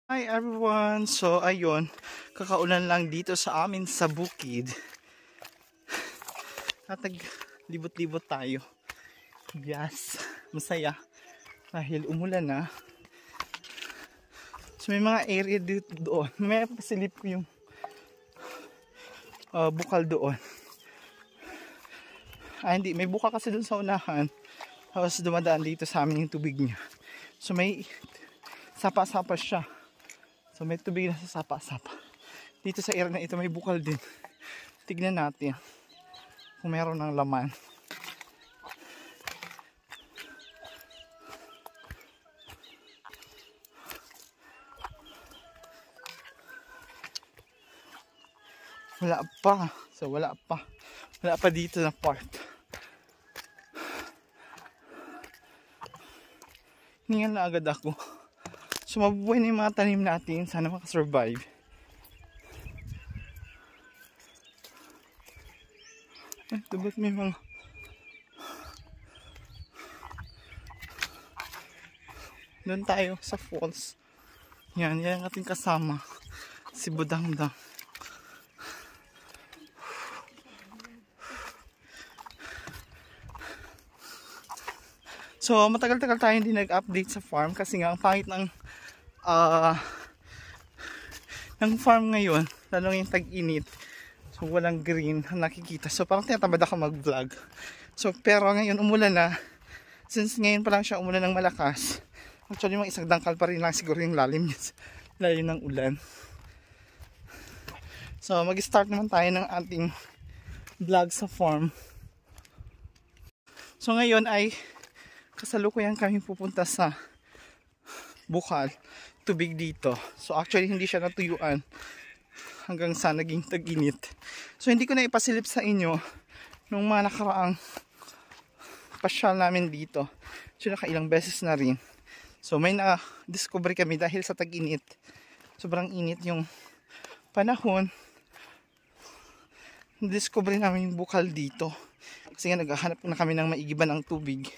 Hi everyone! So ayun, kakaulan lang dito sa amin sa bukid. Libot-libot tayo. Yes, masaya. Dahil umulan na. So may mga area dito doon. May pasilip ko yung bukal doon. Hindi, may bukal kasi doon sa unahan. Tapos dumadaan dito sa amin yung tubig niya. So may sapa-sapa siya. So may tubig na sa sapa-sapa. Dito sa area na ito may bukal din. Tignan natin kung meron ng laman. Wala pa. So wala pa. Wala pa dito na part. Hiningal na agad ako. So mabubuhay na yung mga tanim natin. Sana makasurvive. Ba't may mga doon tayo sa falls. Yan ang ating kasama. Si Budangdang. So matagal-tagal tayo hindi nag-update sa farm kasi nga ang pangit ng farm ngayon, lalo yung tag-init. So walang green nakikita. So parang tinatamad ako mag-vlog. So pero ngayon umulan na. Since ngayon pa lang siya umulan ng malakas. Actually mga isang dangkal pa rin lang siguro yung lalim niya. Lalim ng ulan. So mag-start naman tayo ng ating vlog sa farm. So ngayon ay kasalukuyan kami pupunta sa bukal, tubig dito. So actually hindi siya natuyuan hanggang sa naging tag-init. So hindi ko na ipasilip sa inyo nung mga nakaraang pasyal namin dito. So nakailang beses na rin. So may na-discover kami dahil sa tag-init. Sobrang init yung panahon. Na-discover namin yung bukal dito. Kasi nga naghahanap na kami ng maigiban ng tubig.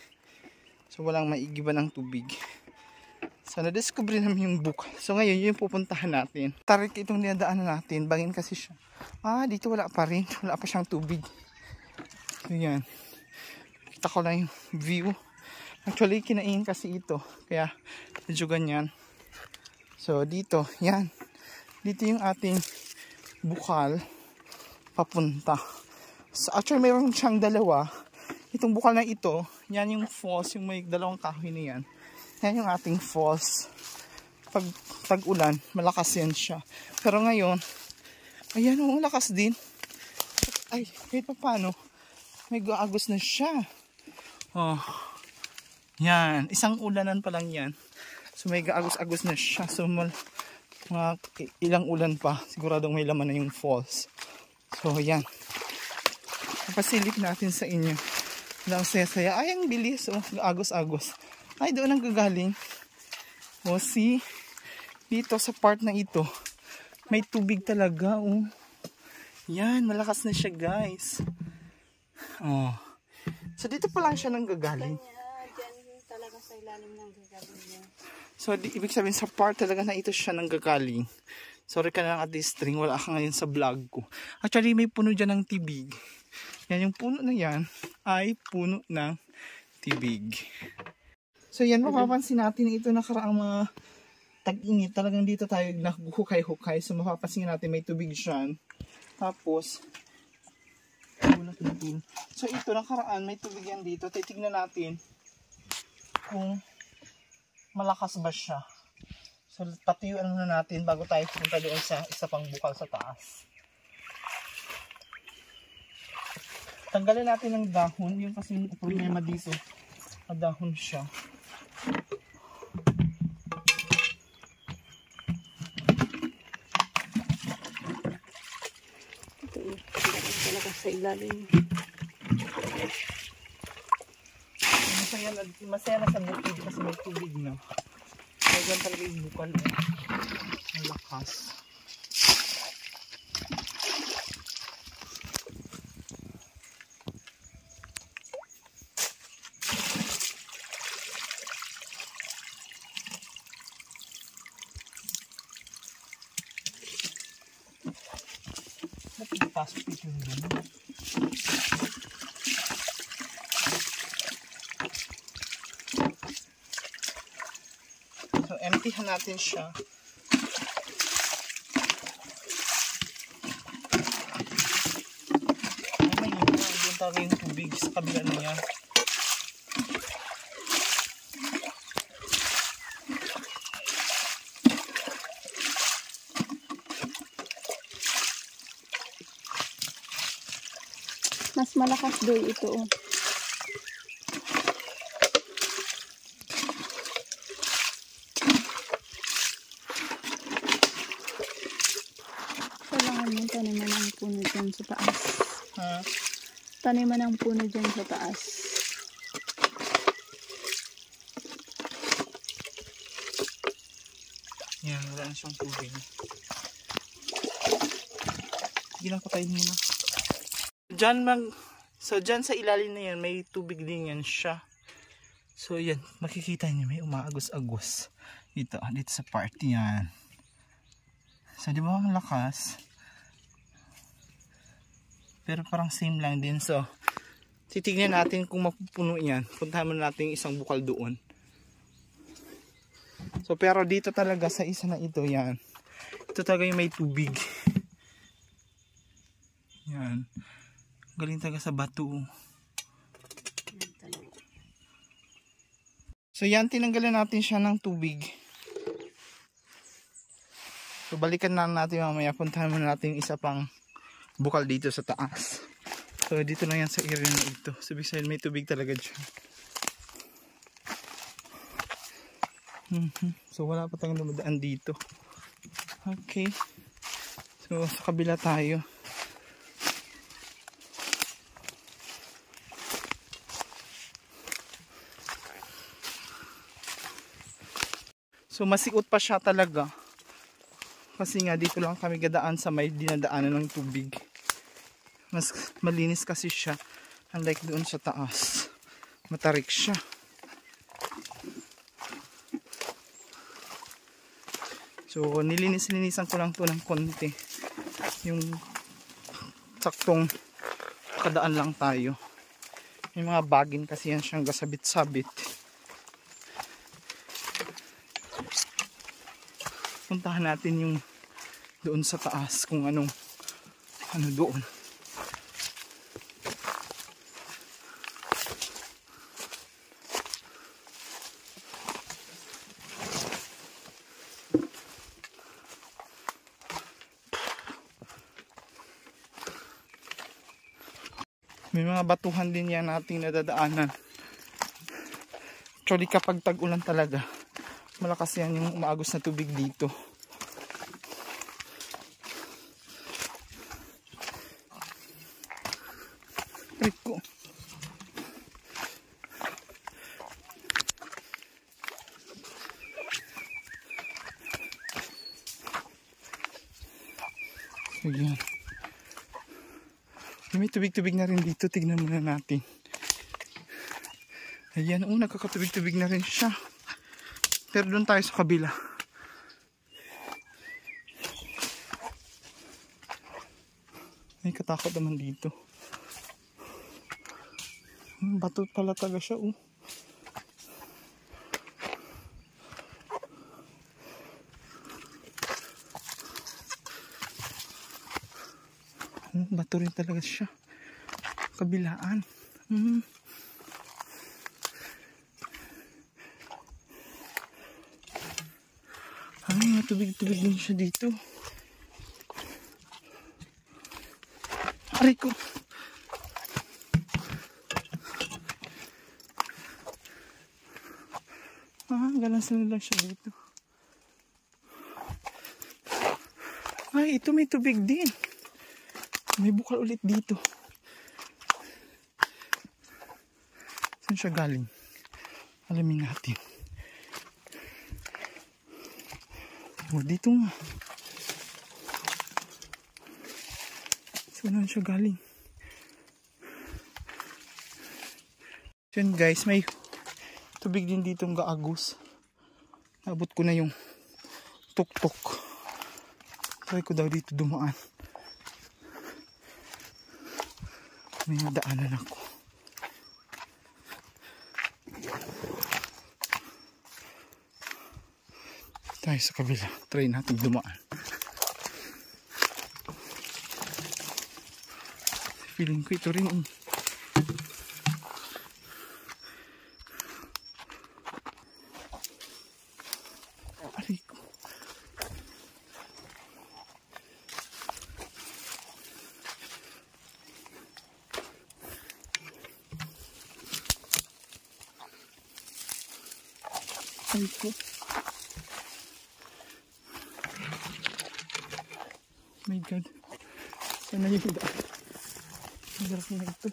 So walang maigiban ng tubig. So na-discover namin yung bukal. So ngayon yun yung pupuntahan natin. Tarik itong dinadaanan natin. Bangin kasi siya. Dito wala pa rin. Wala pa siyang tubig. So yan. Kita ko lang yung view. Actually kinain kasi ito. Kaya medyo ganyan. So dito. Yan. Dito yung ating bukal. Papunta. So actually mayroon siyang dalawa. Itong bukal na ito, yan yung falls, yung may dalawang kahoy na yan. Yan yung ating falls. Pag tag-ulan, malakas yan siya. Pero ngayon, ayan o, lakas din. Ay, kahit pa paano, may gaagos na siya. Oh, yan, isang ulanan pa lang yan. So may gaagos-agos na siya. So mga ilang ulan pa, siguradong may laman na yung falls. So yan. Papasilip natin sa inyo. Lang saya-saya. Ay, ang bilis. Oh, agos-agos. Ay, doon ang gagaling. Oh, see? Dito sa part na ito, may tubig talaga. Oh. Yan, malakas na siya, guys. Oh. So, dito pa lang siya nang gagaling. Diyan talaga sa ilalim ng gagaling niya. So, ibig sabihin sa part talaga na ito siya nang gagaling. Sorry ka na lang at this string. Wala ka ngayon sa vlog ko. Actually, may puno dyan ng tibig. Yan, yung puno na yan ay puno ng tibig. So yan, mapapansin natin ito nakaraang mga tag-init. Talagang dito tayo naghukay-hukay. So mapapansin natin may tubig dyan. Tapos, so ito nakaraan may tubig yan dito. Titignan natin kung malakas ba siya. So patuyuan muna natin bago tayo pumunta doon sa isa pang bukal sa taas. Tanggalin natin ng dahon, yung kasi yung problema dito, madahon siya. Ito talaga sa ilalim. Masaya na sa bukid kasi may tubig na. Kaya talaga yung bukal. Ang lakas. pasok dito yung damo. So, emptyhan natin siya. Ay, doon talaga yung tubig sa kabila niya. Mas malakas doy ito. Oh. Kailangan yung taniman ng puno dyan sa taas. Ha? Taniman ng puno dyan sa taas. Yan, wala na siyang tubig. Sige lang, patayin mo na. So dyan sa ilalim na yan, may tubig din yan siya. So yan, makikita niyo may umaagos-agos. Dito sa part yan. So di ba ang lakas? Pero parang same lang din. So titignan natin kung mapupuno yan. Puntahan mo natin isang bukal doon. So pero dito talaga sa isa na ito yan. Ito talaga yung may tubig. Yan. Galing talaga sa bato. So yan, tinanggalan natin siya ng tubig. So balikan na natin mamaya. Puntahan muna natin yung isa pang bukal dito sa taas. So dito lang yan sa area na ito. So ibig sabihin may tubig talaga dyan. So wala pa tayong dumadaan dito. Okay. So sa kabila tayo. So masikot pa siya talaga. Kasi nga dito lang kami gadaan sa may dinadaanan ng tubig. Mas malinis kasi siya. Unlike doon sa taas. Matarik siya. So nilinis-linisan ko lang to ng konti. Yung saktong kadaan lang tayo. May mga bagin kasi yan siyang gasabit-sabit. Puntahan natin yung doon sa taas kung ano doon. May mga batuhan din yan nating nadadaanan. Actually kapag tag-ulan talaga, malakas yan yung umaagos na tubig dito. Riko. Ayan. May tubig-tubig na rin dito. Tignan muna natin. Ayan. Nakakatubig-tubig na rin siya. Pero doon tayo sa kabila. May katakot naman dito. Bato pala talaga siya. Bato rin talaga siya. Kabilaan. Ay, tubig-tubig din siya dito. Aray ko. Galansan lang siya dito. Ay, ito may tubig din. May bukal ulit dito. Saan siya galing? Alamin natin. Dito nga. Saan siya galing? Yun guys, may tubig din dito ng gaagos. Nabot ko na yung tuktok. Try ko daw dito dumaan. May nadaanan ako. Tayo sa kabila. Try natin dumaan. Feeling ko ito rin. Aray ko. Aray ko. My God. Sana yung daan. Magarap na ito.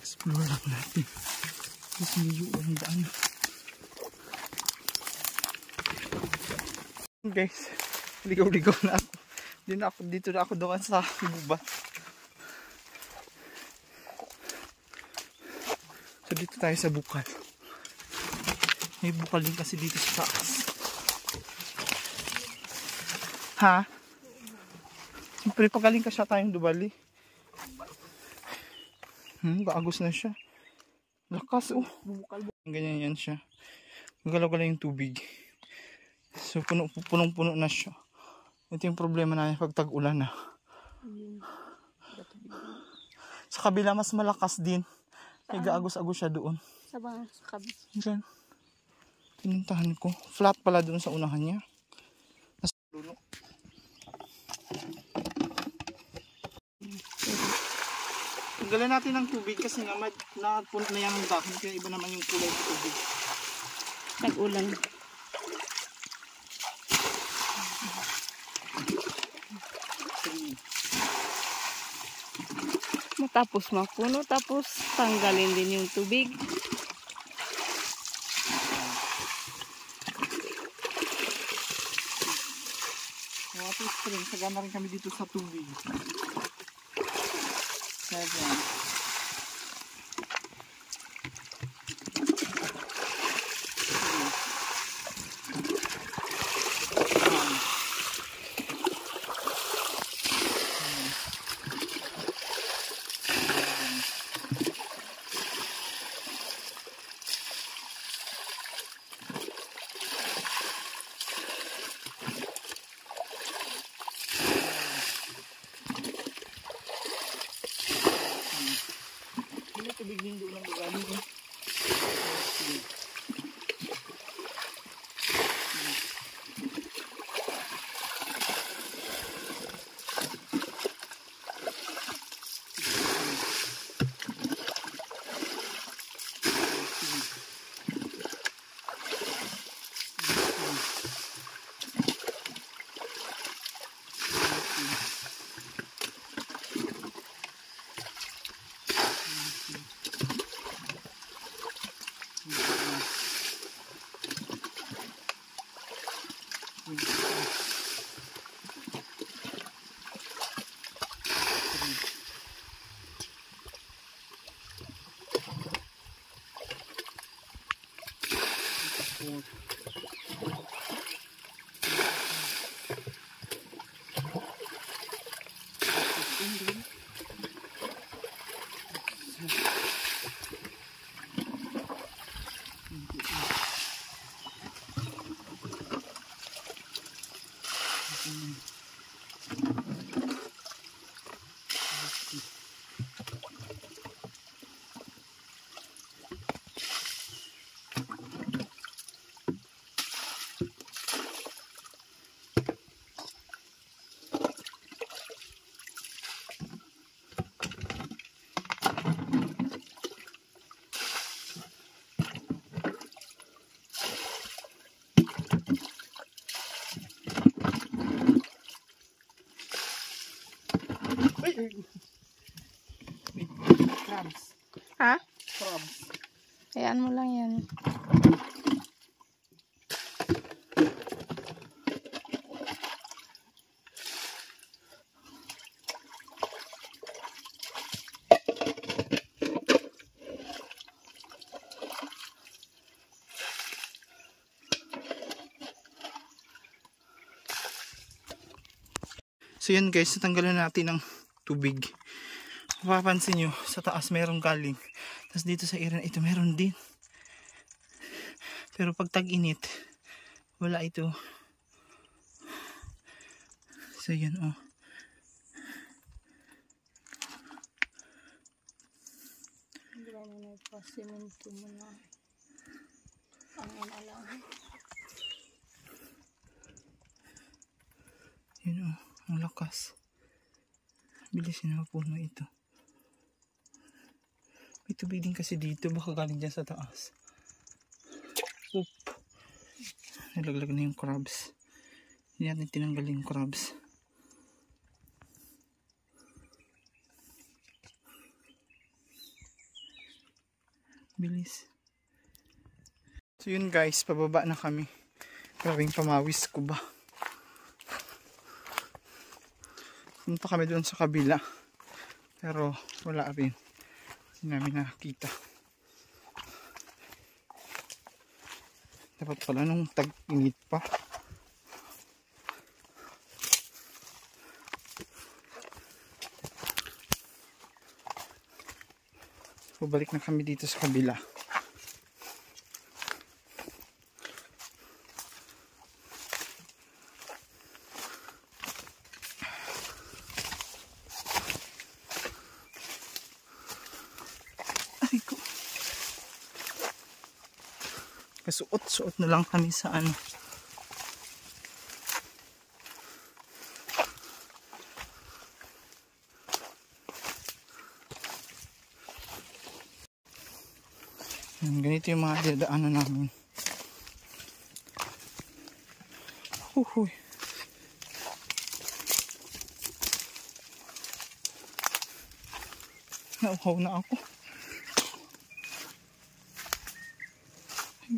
Explore lang natin. Kasi medyo ang daan. Guys, ligaw-ligaw na ako. Dito na ako doon sa gubat. So dito tayo sa bukal. May bukal din kasi dito sa taas. Ha? Siyempre pagaling ka siya tayong dubali. Gaagos na siya. Lakas oh. Ganyan yan siya. Gagalaw-galaw yung tubig. So punong-puno na siya. Ito yung problema namin pag tag-ulan na. Sa kabila mas malakas din. May gaagos-agos siya doon. Sa kabila. Diyan. Pinuntahan ko. Flat pala doon sa unahan niya. Nasa dulo. Tanggalan natin ng tubig kasi nga napuno na yung dahon. Kaya iba naman yung kulay ng tubig. Tag-ulan. Matapos mapuno, tapos tanggalin din yung tubig. Water spring, sagana rin kami dito sa tubig. 7. Tubig din doon ang magaling eh. Crabs. Ha? Crabs. Hayaan mo lang yan. So yan guys, natanggalan natin ng tubig. Mapapansin nyo, sa taas merong galing. Tapos dito sa area na ito meron din. Pero pag tag-init, wala ito. So yan oh. Pasimento mo na. Ang alam. Yun oh, ang lakas. Bilisin na mapuno ito. May tubig din kasi dito, baka galing dyan sa taas. Oop. Nalaglag na yung crabs. Hindi natin tinanggal yung crabs. Bilis. So yun guys, pababa na kami. Grabing pamawis ko ba. Punta kami doon sa kabila. Pero wala rin. Hindi namin nakakita. Dapat pala nung tag-init pa. Balik na kami dito sa kabila. Ay ko. Kasuot-suot na lang kami sa ano. Ganito yung mga dadaanan namin. Uhuy. Nauhaw na ako.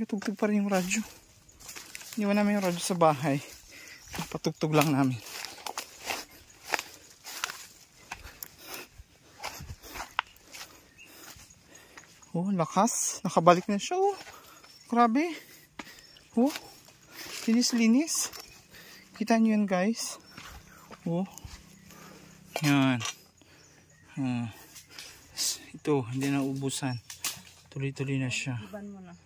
Gatugtog pa rin yung radyo. Iniwan namin yung radyo sa bahay. Patugtog lang namin. Oh, lakas. Nakabalik na siya. Oh, grabe. Oh, linis-linis. Kita nyo yan guys. Oh, yan. Ito, hindi na ubusan. Tuloy-tuloy na siya. Iban mo na.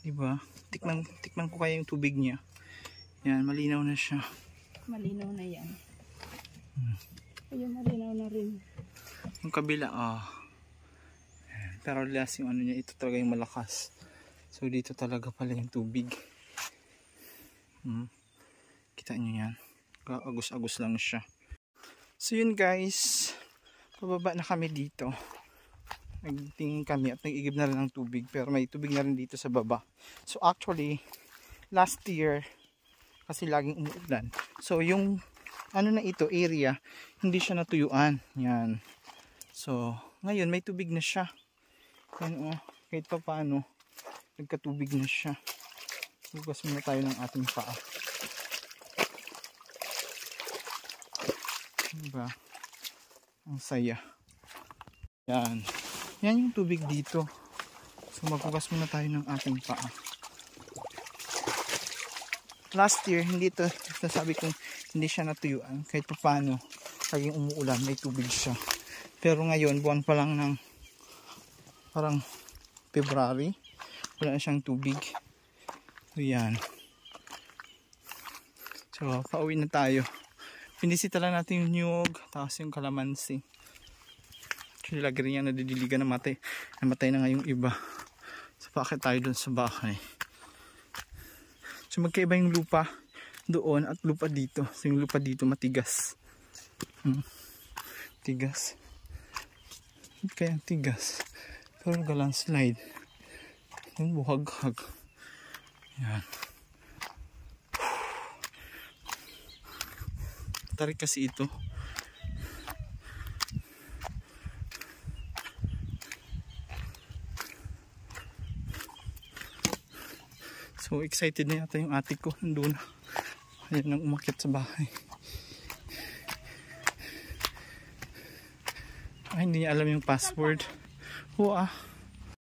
Diba? Tikman ko kaya yung tubig niya. Yan, malinaw na siya. Malinaw na yan. Ayun, malinaw na rin. Yung kabila, pero last yung ano niya, ito talaga yung malakas. So dito talaga pala yung tubig. Kita nyo yan. Agus-agus lang siya. So yun guys, pababa na kami dito. Nagtingin kami at nag-igib na rin ng tubig. Pero may tubig na rin dito sa baba. So actually, last year, kasi laging umuulan. So yung ano na ito, area, hindi siya natuyuan. Yan. So ngayon may tubig na siya. Yan oh, kahit pa paano, nagkatubig na siya. Hugas muna tayo ng ating paa. Diba? Ang saya. Yan. Yan yung tubig dito. So maghugas muna tayo ng ating paa. Last year, hindi ito, nasabi kong hindi siya natuyuan. Kahit pa paano, laging umuulan, may tubig siya. Pero ngayon, buwan pa lang ng parang February, wala na siyang tubig. So yan. So pauwi na tayo. Pinisita lang natin yung niyog, tapos yung kalamansi. Actually lagi rin yan nadidiligan, namatay na nga yung iba. So bakit tayo dun sa bahay? So magkaiba yung lupa doon at lupa dito. So yung lupa dito matigas. Tigas. Kaya tigas. Pero nag-landslide. Yung buhag-hag. Yan. Tarik kasi ito. So excited na yata yung ate ko. Nandun na. Ayan nang umakyat sa bahay. Ay, hindi niya alam yung password.